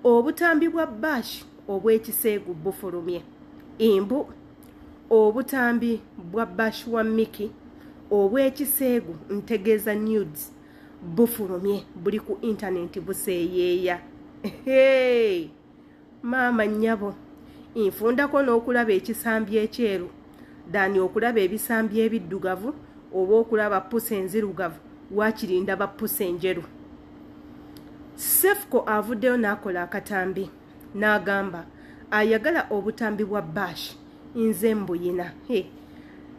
Obutambi bwa bash obw'ekiseegu bufulumye. Imbu obutambi bwa bash wa Mickey obw'ekiseegu ntegeeza nudes bufulumye buli ku internet buseeyeeya. Hey, maama nnyabo nfundako n'okulaba ekisambi ekyeru dani okulaba ebisambi ebiddugavu oba okulaba pusi enzirugavu wakirinda ba pusi enjeru. Sefko avuddeyo n'akola akatambi n'agamba ayagala obutambi bwa bash nze mbuyina.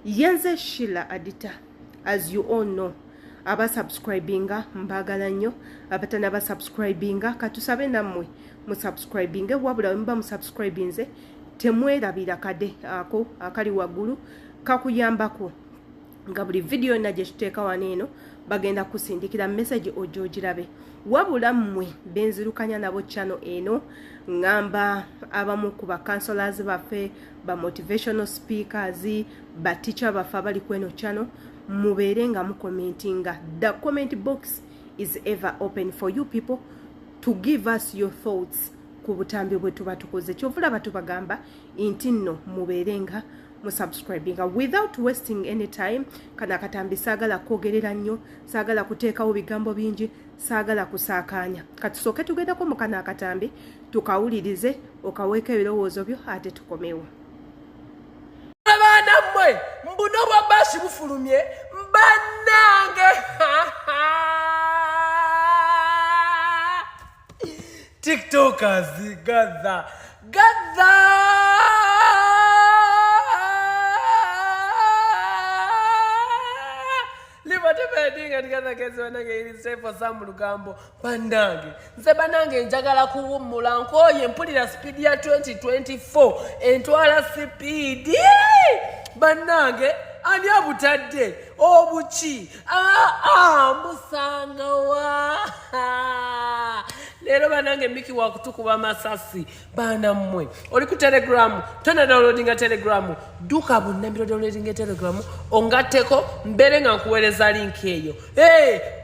Yenze Sheila Adita, as you all know, aba subscribinga mbagala nnyo, abatana ba subscribinga katusabe nammwe mu subscribinge wabula mba mu subscribinze temwerabira kade ako akali waggulu kakuyambako nga buli video na gye tuteeka waneeno bagenda kusindikira message ojo ogirabe. Wabula mmwe benzirukanya nabo channel eno ngamba abamu ku ba counselors baffe ba motivational speakers ba teacher baffe abali kweno channel mubeere nga mukomentinga. The comment box is ever open for you people to give us your thoughts ku butambi bwe tuba tukoze. Kyovula batubagamba inti nno mubeere nga musubscribinga. Without wasting any time, kana akatambi saagala kwogerera nnyo, saagala kuteekawo bigambo bingi, saagala kusaakaanya. Katusooke tugendako mu kana akatambi tukawulirize okaweeka ebirowoozo byo ate tukomewo. Abaana mmwe mbuno bwa bashi bufulumye mbannange TikTokers gather for some lugambo banange nze banange njagala kuwummula nkoye mpulira speed ya 2024 entwala speed banange ani abutadde obuki musanga wa lero banange Mickey wakutukuba masasi bana mmwe oli ku Telegram tona downloadinga Telegram duka bunnambiro downloadinga Telegram ongateko mbere nga nkuweereza link eyo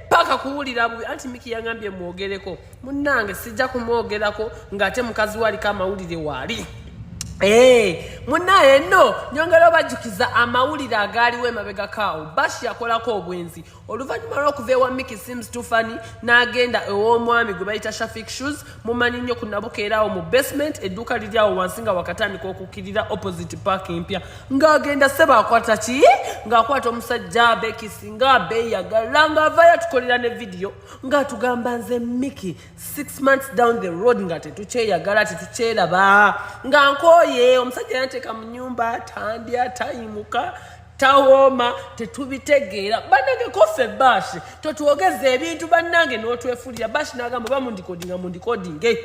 paka kuwulira bubi anti Mickey yangambye muogereko munnange sijja kumwogerako ngate mukazi wali kama ulire wali munaye no nyongera bajukiza amawulire agaaliwo emabega kaawo bashi yakolako obwenzi oluvannyuma lw'okuva ewa Mickey seems too funny n'agenda ew'omwami gwe bayita Shafik Shoes mumanyi nnyo ku nabukeeraawo mu basement edduuka liri awo wansi nga wakatandika okukkirira opposite park empya ng'agenda seba akwata ki ng'akwata omusajja abekisi ng'abeeyagala ng'avaayo atukolera ne video ng'atugamba nze Mickey 6 months down the road nga tetukyeyagala tetukyeraba nga nkoye omusajja yanteeka mu nnyumba tandya tayimuka tawoma tetubitegeera bannange kofe bashi totwogeze ebintu bannange n'otwefulira bashi n'agamba oba mundikodinge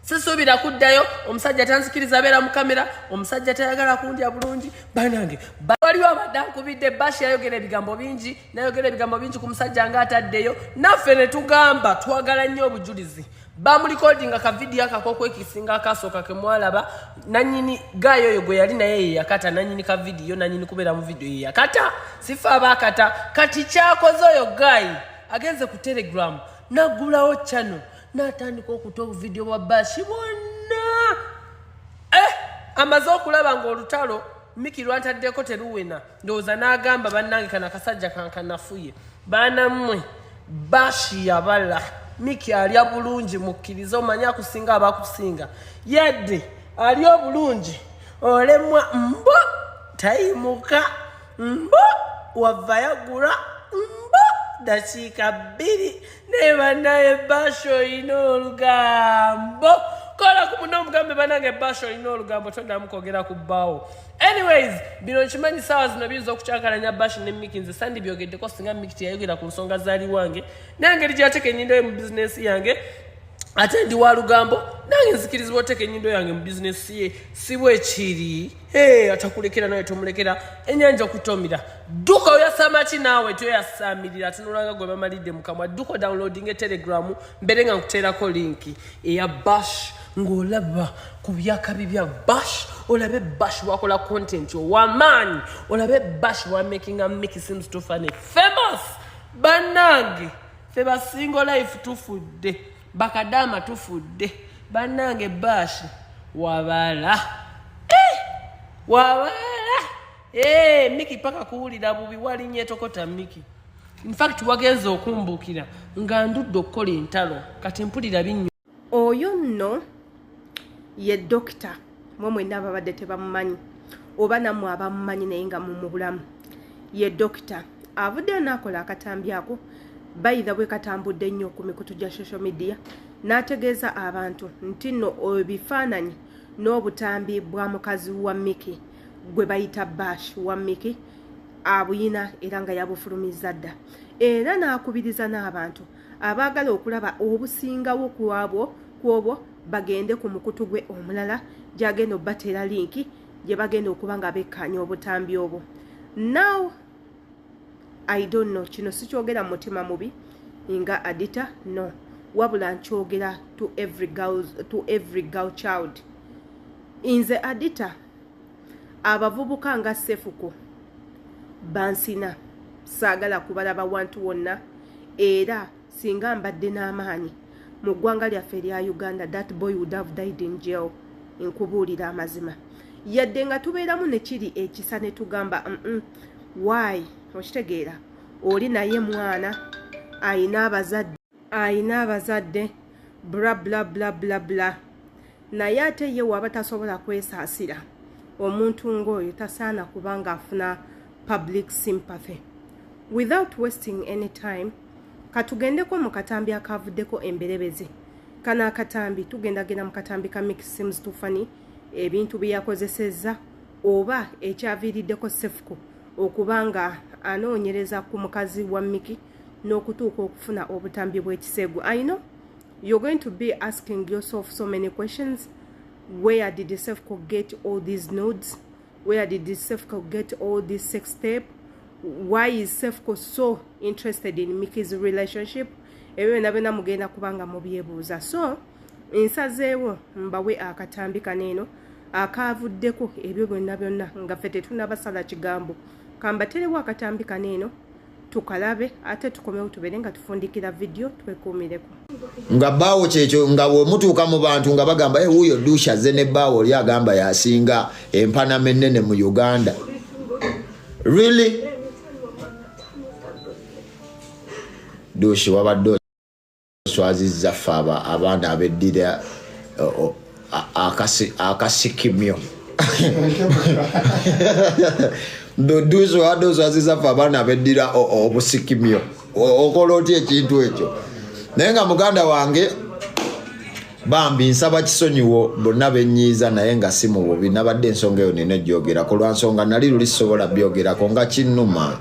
sisuubira kuddayo omusajja tanzikiriza abeera mu kamera omusajja tayagala kundya bulungi bannange waliwo abadde ankubidde bashi yayogera ebigambo bingi nayogera ebigambo bingi ku musajja ng'ataddeyo naffe ne tugamba twagala nnyo obujulizi bamulikodinga ka video akakokwekisinga akasooka ke mwalaba nanyini gayo oyo gwe yali naye yakata nanyini ka video nanyini kubeera mu video yakata sifa abakata kati kyakoze oyo gayi agenze ku Telegram nagulawo channel n'atandika okuta video bwa bashi bonna amaze okulaba ng'olutalo Mickey lwantaddeko teruwena ndowooza n'agamba bannange kana kasajja kankanafuye baana mmwe bashi yabala Mickey alya bulungi mukkiriza omanyi akusinga abakusinga yadde alya bulungi olemwa mbo tayimuka mbo wavayagula mbo dakiika 2 ne bannaye basho olina olugambo kola ku muno omugambe banange basho olina olugambo toddamu kwogera ku bbaawo. Anyways, bino nkimanyi saawa zino biyinza okukyakalanya bashi ne Mickey nze sandi byogeddeko singa Mickey teyayogera ku nsonga zaali wange nengeri gyateeka ennyindo ye mu bizinesi yange ate ndi wa lugambo nange nzikirizibwa oteeka ennyindo yange mu bizinesi ye si bwe kiri atakulekera naye tomulekera ennyanja okutomira dduka oyasamaki naawe toyasaamirira tunulanga gwe bamalidde mu kamwa dduka downloading Telegram mbere nga nkuteerako linki eya bash ng'olaba ku byakabi bya bash olabe bash wakola content ow'amaanyi olabe bash wa making a Mickey seems too funny famous bannange fe ba single life tufudde bakadama tufudde bannange bashi wabala wabala Miki paka kuwulira bubi walinye tokota Miki. In fact wagenze okumbukira nga ndudde okukola entalo kati mpulira binyo. Oyo nno ye doctor momwe n'ababadde tebamumanyi oba namwe abamumanyi naye nga mumubulamu. Ye doctor avuddeyo n'akola akatambi ako by the way katambudde nnyo ku mikutu gya social media n'ategeeza abantu nti nno ebifaananyi n'obutambi bwa mukazi wa Miki gwe bayita Bash wa Miki abuyina era nga yabufulumiza dda era n'akubiriza n'abantu abaagala okulaba obusingawo kw'obwo bagende ku mukutu gwe omulala gy'agenda obbateera linki gye bagenda okuba nga bekkaanya obutambi obwo. Now I don't know kino sikyogera mutima mubi nga Adita no wabula nkyogera to every girl child. Inze Adita abavubuka nga Sefuko bansina saagala kubalaba wantu wonna era singa mbadde n'amaanyi mu ggwanga lyaffe erya Uganda that boy would have died in jail. Nkubuulira amazima yadde nga tubeeramu ne kiri ekisa ne tugamba why okitegeera oli naye mwana ayina abazadde bla bla bla bla bla naye ate ye waba tasobola kwesaasira omuntu ng'oyo tasaana kubanga afuna public sympathy. Without wasting any time katugendeko mu katambi akavuddeko emberebezi. Kana akatambi tugendagenda mu katambi ka Miki Seems Too Funny ebintu bye yakozesezza oba ekyaviiriddeko Sefuko okubanga anoonyereza ku mukazi wa Miki n'okutuuka okufuna obutambi bw'ekiseegu. I know you're going to be asking yourself so many questions. Where did Sefuko get all these nudes? Where did Sefuko get all this sex tape? Why is Sefuko so interested in Miki's relationship? Ewe nabena mugenda kubanga mubyebuuza. So nsazeewo mbawe akatambi kaneeno akavuddeko ebyo byonna nga ffe tetunnabasala kigambo kambaterewo akatambi kaneeno tukalabe ate tukomewo tubeere nga tufundikira video twekuumireko. Nga baawo kyekyo nga bwemutuuka mu bantu nga bagamba wuuyo dusha ze ne baawo oli agamba yasinga empanama ennene mu Uganda. Really? Dushi wabadde oswazizza ffe abaana abeddira akasikimyo. Dushi wabadde oswazizza ffe abaana abeddira obusikimyo. Okola otya ekintu ekyo? Naye nga muganda wange bambi nsaba kisonyiwo bonna bennyiiza naye nga si mu bubi nabadde ensonga eyo nina egyogerako lwa nsonga nali luli sisobola byogerako nga kinnuma.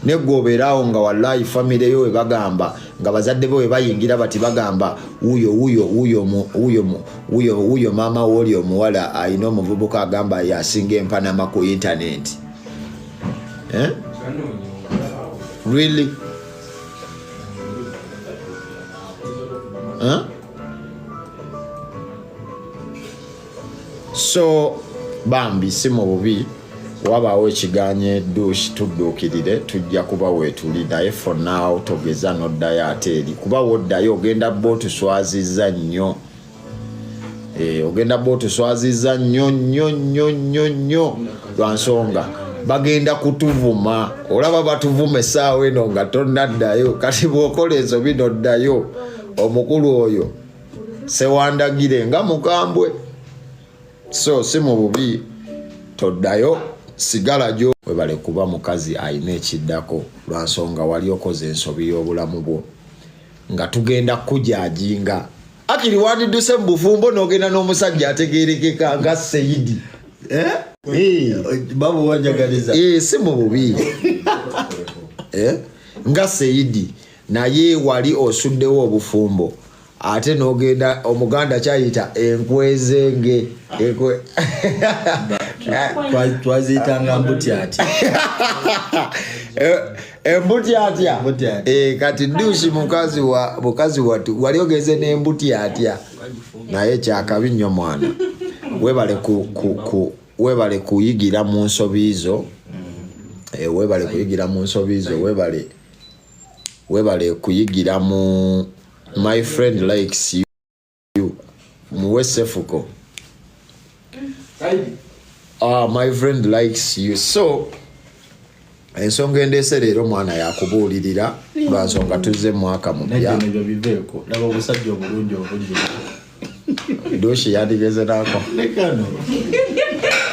Ne gwobeerawo nga wallahi famire yo we bagamba nga bazadde bo we bayingira bati bagamba wuyo maama woli omuwala ayina omuvubuka agamba yasinga empanama ku internet. Really? So bambi si mu bubi wabaawo ekiganye Dushi tudduukirire tujja kuba weetuli naye for now togeza n'oddayo ate eri kuba woddayo ogenda bo tuswazizza nnyo. Ogenda bo tuswazizza nnyo lwa nsonga bagenda kutuvuma. Olaba batuvuma essaawa eno nga tonnaddayo kati bw'okola enso binoddayo omukulu oyo sewandagire nga mukambwe. So si mu bubi toddayo sigala gyo webale kuba mukazi ayina ekiddako lwa nsonga wali okoze ensobi y'obulamu bwo nga tugenda kujajinga akiri wandiduse mu bufumbo n'ogenda n'omusajja ategeerekeka nga Seyidi. Babu wanjagaliza. Si mu bubi nga Seyidi naye wali osuddewo obufumbo ate n'ogenda omuganda kyayita enkwezenge twaziyitanga mbutyatya. Embutyatya kati Dushi mukazi watu wali ogeze n'embutyatya naye kyakabi nnyo mwana. Webale kuyigira mu nsobi zo. Webale kuyigira mu nsobi zo. Webale kuyigira mu My friend likes you. Muwe sefuko. My friend likes you. So, ensonga endese leero mwana yakubuulirira lwa nsonga tuzze mwaka mupya. Doshi yandigeze nako.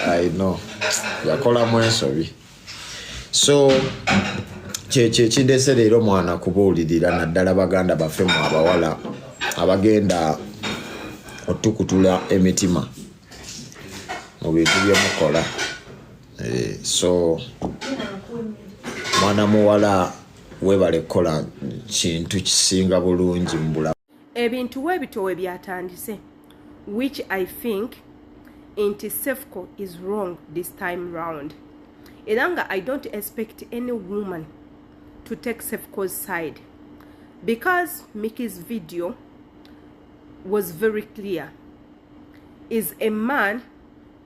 I know. Yakolamu ensobi. So, kindese leero mwana kubuulirira naddala baganda baffe mu abawala abagenda otukutula emitima mu bintu byemukola. So mwana muwala webale kukola kintu kisinga bulungi mu bulamu. Ebintu webitowe byatandise, which I think inti Sefco is wrong this time round. Elanga, I don't expect any woman to take Sefco's side because Mickey's video was very clear. Is a man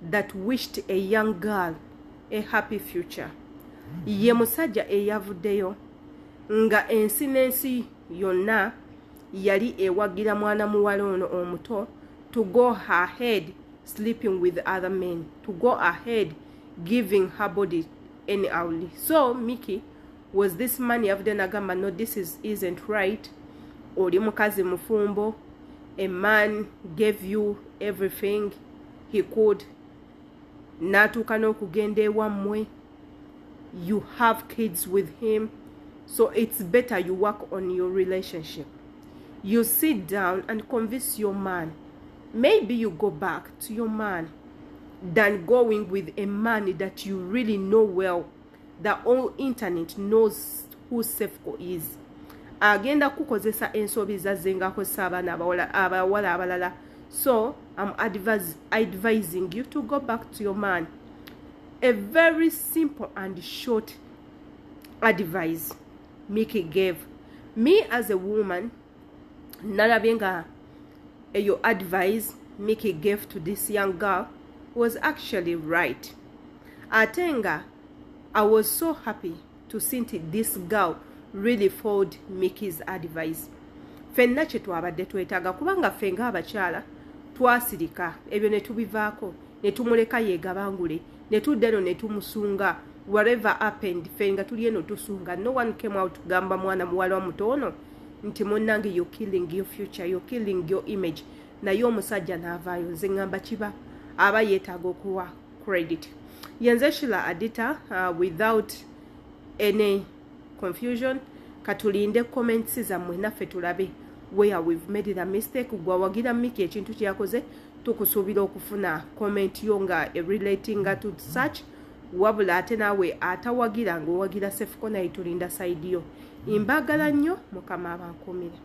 that wished a young girl a happy future. Ye musajja eyavuddeyo nga ensi n'ensi yonna yali ewagira mwana muwala ono omuto to go ahead sleeping with other men, to go ahead giving her body anyhow. So Mickey was this man yavudde nagamba, no, this isn't right. Oli mukazi mufumbo. A man gave you everything he could. Natuuka n'okugenda ewammwe. You have kids with him. So it's better you work on your relationship. You sit down and convince your man. Maybe you go back to your man than going with a man that you really know well. The whole internet knows who Sefco is. Agenda kukozesa ensobi zazengako sabana abawala abalala. So I'm advising you to go back to your man. A very simple and short advice Mickey gave. Me as a woman, nalabenga your advice Mickey gave to this young girl was actually right. Atenga, I was so happy to see this girl really followed Mickey's advice. Fenna kye twabadde twetaaga kubanga ffe ng'abakyala twasirika ebyo ne tubivaako ne tumuleka yeegabangule ne tudda eno ne tumusunga. Whatever happened, ffe nga tuli eno tusunga. No one came out gamba mwana muwala mutono nti munnange you're killing your future, you're killing your image. Naye omusajja n'avaayo. Nze ngamba kiba aba yeetaaga okuwa credit. Yenze Sheila Adita, without any confusion, katulinde comments zammwe naffe tulabe where we've made the mistake. Gwa wagira Mickey ekintu kyakoze tukusuubira okufuna comment yo nga relating to such, wabula ate naawe atawagira ng'owagira Sefco naye tulinda side yo. Imbagala nnyo, Mukama abankumire.